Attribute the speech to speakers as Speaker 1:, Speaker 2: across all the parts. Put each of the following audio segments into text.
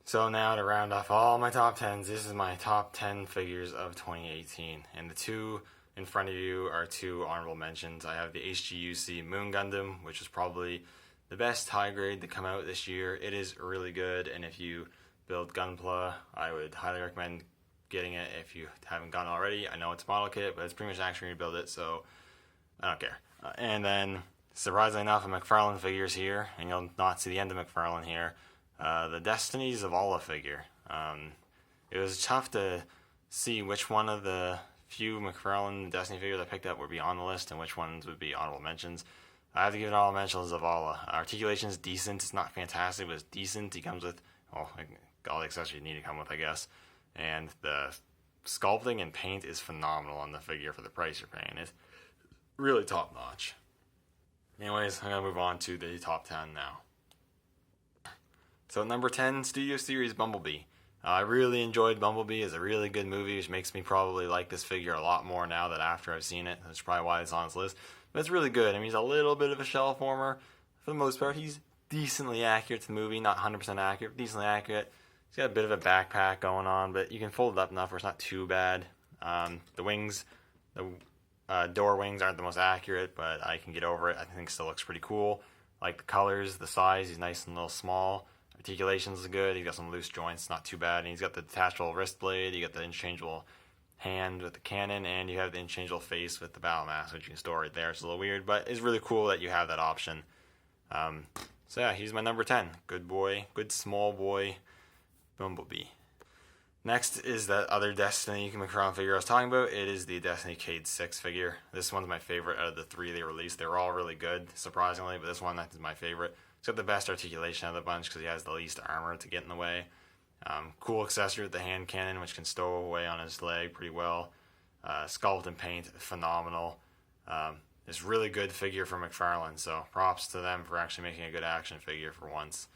Speaker 1: So now to round off all my top 10s, this is my top 10 figures of 2018. And the two in front of you are two honorable mentions. I have the HGUC Moon Gundam, which is probably the best high grade to come out this year. It is really good, and if you build Gunpla, I would highly recommend getting it if you haven't gotten already. I know it's a model kit, but it's pretty much action rebuild it, so I don't care. And then, surprisingly enough, a McFarlane figure's here, and you'll not see the end of McFarlane here. The Destiny Zavala figure. It was tough to see which one of the few McFarlane Destiny figures I picked up would be on the list and which ones would be honorable mentions. I have to give it all mention to Zavala. Articulation is decent. It's not fantastic, but it's decent. He comes with, well, all the accessories you need to come with, I guess. And the sculpting and paint is phenomenal on the figure for the price you're paying. It's really top notch. Anyways, I'm going to move on to the top 10 now. So number 10, Studio Series Bumblebee. I really enjoyed Bumblebee. It's a really good movie, which makes me probably like this figure a lot more now that after I've seen it. That's probably why it's on this list. But it's really good. I mean, he's a little bit of a shell former. For the most part, he's decently accurate to the movie. Not 100% accurate, but decently accurate. He's got a bit of a backpack going on, but you can fold it up enough where it's not too bad. The wings, the door wings aren't the most accurate, but I can get over it. I think it still looks pretty cool. I like the colors, the size. He's nice and a little small. Articulations is good. He's got some loose joints, not too bad. And he's got the detachable wrist blade. You got the interchangeable hand with the cannon, and you have the interchangeable face with the battle mask, which you can store right there. It's a little weird, but it's really cool that you have that option. So yeah, he's my number 10. Good boy, good small boy, Bumblebee. Next is that other Destiny McFarlane figure I was talking about. It is the Destiny Cade 6 figure. This one's my favorite out of the three they released. They were all really good, surprisingly, but this one is my favorite. He's got the best articulation of the bunch because he has the least armor to get in the way. Cool accessory with the hand cannon, which can stow away on his leg pretty well. Sculpt and paint, phenomenal. It's really good figure for McFarlane, so props to them for actually making a good action figure for once.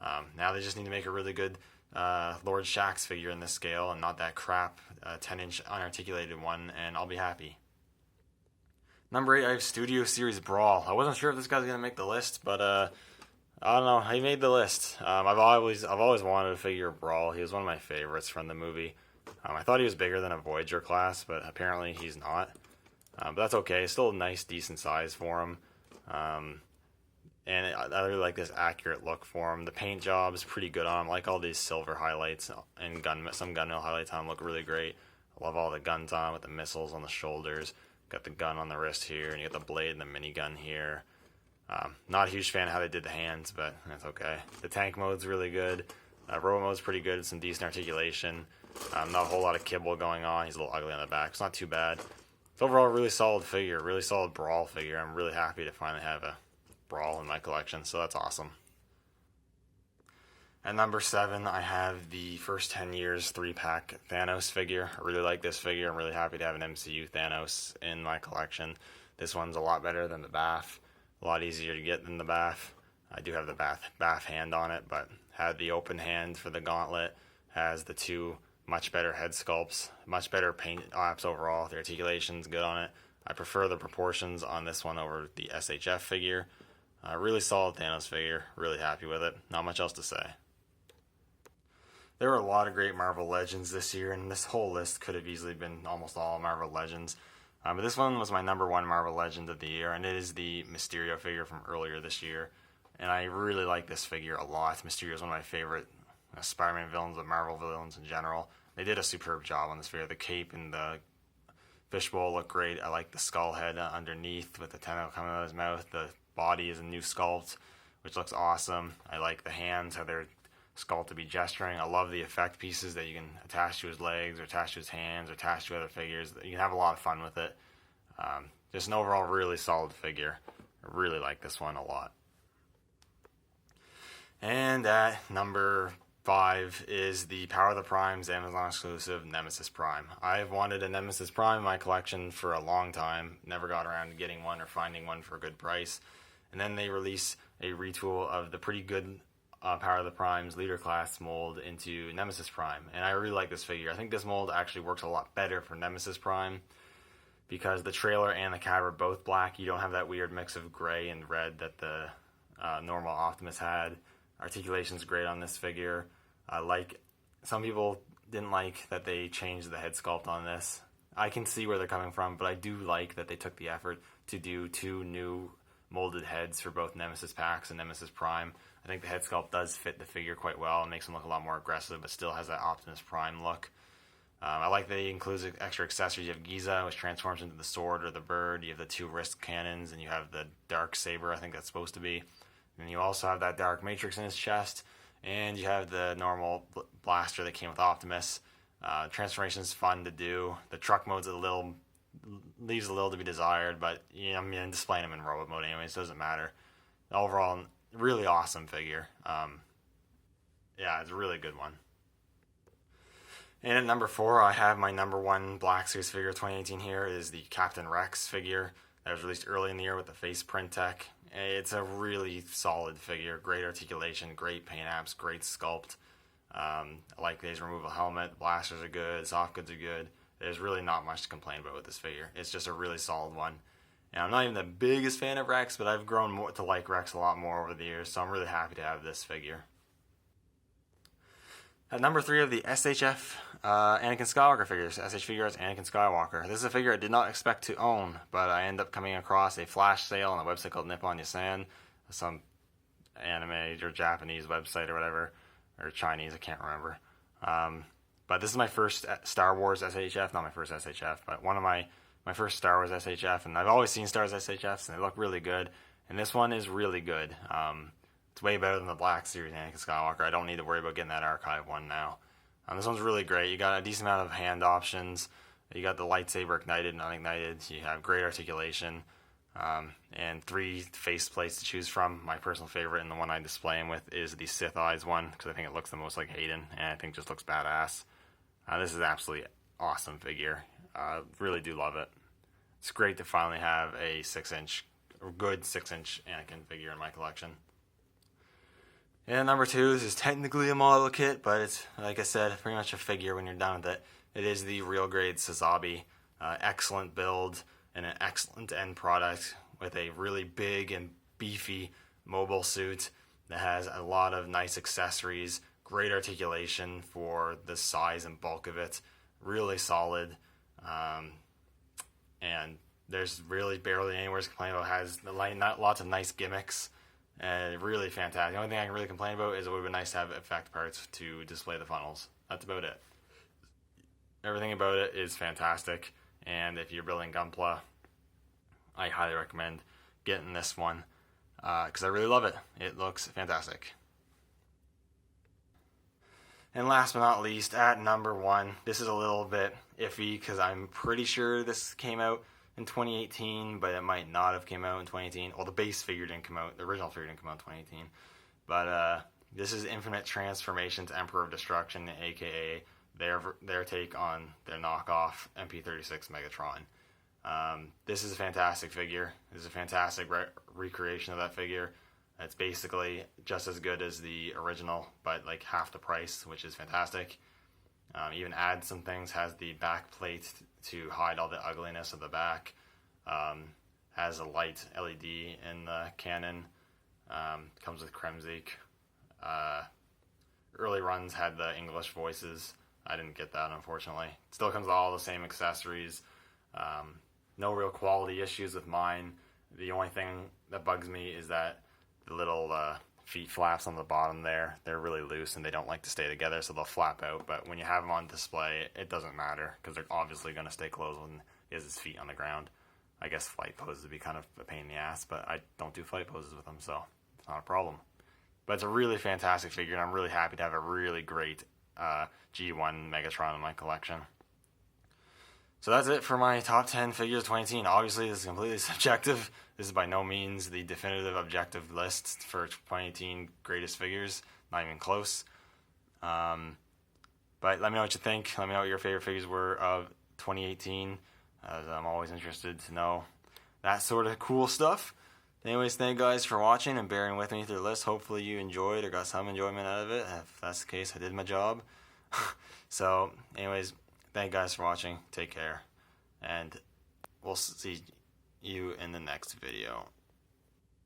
Speaker 1: Now they just need to make a really good Lord Shaxx figure in this scale and not that crap 10-inch unarticulated one, and I'll be happy. Number 8, I have Studio Series Brawl. I wasn't sure if this guy's going to make the list, but I don't know. He made the list. I've always wanted to figure Brawl. He was one of my favorites from the movie. I thought he was bigger than a Voyager class, but apparently he's not. But that's okay. It's still a nice, decent size for him. And I really like this accurate look for him. The paint job is pretty good on him. I like all these silver highlights and some gunmetal highlights on him look really great. I love all the guns on him with the missiles on the shoulders. Got the gun on the wrist here, and you got the blade and the minigun here. Not a huge fan of how they did the hands, but that's okay. The tank mode's really good. Robot mode's pretty good. Some decent articulation. Not a whole lot of kibble going on. He's a little ugly on the back. It's not too bad. It's overall a really solid figure. Really solid Brawl figure. I'm really happy to finally have a Brawl in my collection, so that's awesome. At number 7, I have the first 10 years 3-pack Thanos figure. I really like this figure. I'm really happy to have an MCU Thanos in my collection. This one's a lot better than the BAF. A lot easier to get than the BAF. I do have the BAF hand on it, but had the open hand for the gauntlet. Has the two much better head sculpts, much better paint apps overall. The articulation's good on it. I prefer the proportions on this one over the SHF figure. Really solid Thanos figure. Really happy with it. Not much else to say. There were a lot of great Marvel Legends this year, and this whole list could have easily been almost all Marvel Legends. But this one was my number 1 Marvel Legend of the year, and it is the Mysterio figure from earlier this year. And I really like this figure a lot. Mysterio is one of my favorite Spider-Man villains, but Marvel villains in general. They did a superb job on this figure. The cape and the fishbowl look great. I like the skull head underneath with the tentacle coming out of his mouth. The body is a new sculpt, which looks awesome. I like the hands, how they're sculpted to be gesturing. I love the effect pieces that you can attach to his legs or attach to his hands or attach to other figures. You can have a lot of fun with it. Just an overall really solid figure. I really like this one a lot. And at number 5 is the Power of the Primes Amazon exclusive Nemesis Prime. I've wanted a Nemesis Prime in my collection for a long time. Never got around to getting one or finding one for a good price. And then they release a retool of the pretty good Power of the Prime's leader class mold into Nemesis Prime. And I really like this figure. I think this mold actually works a lot better for Nemesis Prime because the trailer and the cab are both black. You don't have that weird mix of gray and red that the normal Optimus had. Articulation's great on this figure. Some people didn't like that they changed the head sculpt on this. I can see where they're coming from, but I do like that they took the effort to do 2 new molded heads for both Nemesis Pax and Nemesis Prime. I think the head sculpt does fit the figure quite well and makes him look a lot more aggressive, but still has that Optimus Prime look. I like that he includes extra accessories. You have Giza, which transforms into the sword or the bird. You have the 2 wrist cannons, and you have the dark saber, I think that's supposed to be. And you also have that dark matrix in his chest, and you have the normal blaster that came with Optimus. Transformation is fun to do. The truck mode's leaves a little to be desired, but I'm displaying him in robot mode anyways, doesn't matter. Overall, really awesome figure. Yeah, it's a really good one. And at number 4, I have my number 1 Black Series figure of 2018 here is the Captain Rex figure that was released early in the year with the face print tech. It's a really solid figure, great articulation, great paint apps, great sculpt. I like his removable helmet, the blasters are good, soft goods are good. There's really not much to complain about with this figure. It's just a really solid one. And I'm not even the biggest fan of Rex, but I've grown to like Rex a lot more over the years, so I'm really happy to have this figure. At number 3 of the SHF Anakin Skywalker figures, SH Figuarts Anakin Skywalker. This is a figure I did not expect to own, but I ended up coming across a flash sale on a website called Nippon Yasan, some anime or Japanese website or whatever, or Chinese, I can't remember. But this is my first Star Wars SHF, not my first SHF, but one of my first Star Wars SHF, and I've always seen Star Wars SHFs, and they look really good, and this one is really good. It's way better than the Black Series Anakin Skywalker. I don't need to worry about getting that archive one now. This one's really great. You got a decent amount of hand options. You got the lightsaber ignited and unignited. You have great articulation, and 3 face plates to choose from. My personal favorite and the one I display him with is the Sith Eyes one, because I think it looks the most like Hayden, and I think it just looks badass. This is absolutely awesome figure. Really do love it. It's great to finally have a 6-inch, good 6-inch Anakin figure in my collection. And number 2, this is technically a model kit, but it's, like I said, pretty much a figure when you're done with it. It is the real grade Sazabi. Excellent build and an excellent end product with a really big and beefy mobile suit that has a lot of nice accessories, great articulation for the size and bulk of it, really solid, and there's really barely anywhere to complain about. It has lots of nice gimmicks. Really fantastic. The only thing I can really complain about is it would have been nice to have effect parts to display the funnels. That's about it. Everything about it is fantastic, and if you're building Gunpla, I highly recommend getting this one because I really love it. It looks fantastic. And last but not least, at number 1, this is a little bit iffy because I'm pretty sure this came out in 2018, but it might not have came out in 2018. Well, the base figure didn't come out. The original figure didn't come out in 2018. But this is Infinite Transformations Emperor of Destruction, a.k.a. their take on their knockoff MP36 Megatron. This is a fantastic figure. This is a fantastic recreation of that figure. It's basically just as good as the original, but like half the price, which is fantastic. Even adds some things, has the back plate to hide all the ugliness of the back, has a light LED in the cannon, comes with Kremzik. Early runs had the English voices. I didn't get that, unfortunately. Still comes with all the same accessories. No real quality issues with mine. The only thing that bugs me is that the little feet flaps on the bottom there, they're really loose and they don't like to stay together, so they'll flap out. But when you have them on display, it doesn't matter because they're obviously going to stay closed when he has his feet on the ground. I guess flight poses would be kind of a pain in the ass, but I don't do flight poses with them, so it's not a problem. But it's a really fantastic figure, and I'm really happy to have a really great G1 Megatron in my collection. So that's it for my top 10 figures of 2018. Obviously, this is completely subjective. This is by no means the definitive objective list for 2018 greatest figures. Not even close. But let me know what you think. Let me know what your favorite figures were of 2018. As I'm always interested to know that sort of cool stuff. Anyways, thank you guys for watching and bearing with me through the list. Hopefully you enjoyed or got some enjoyment out of it. If that's the case, I did my job. So, anyways, thank you guys for watching. Take care. And we'll see you in the next video.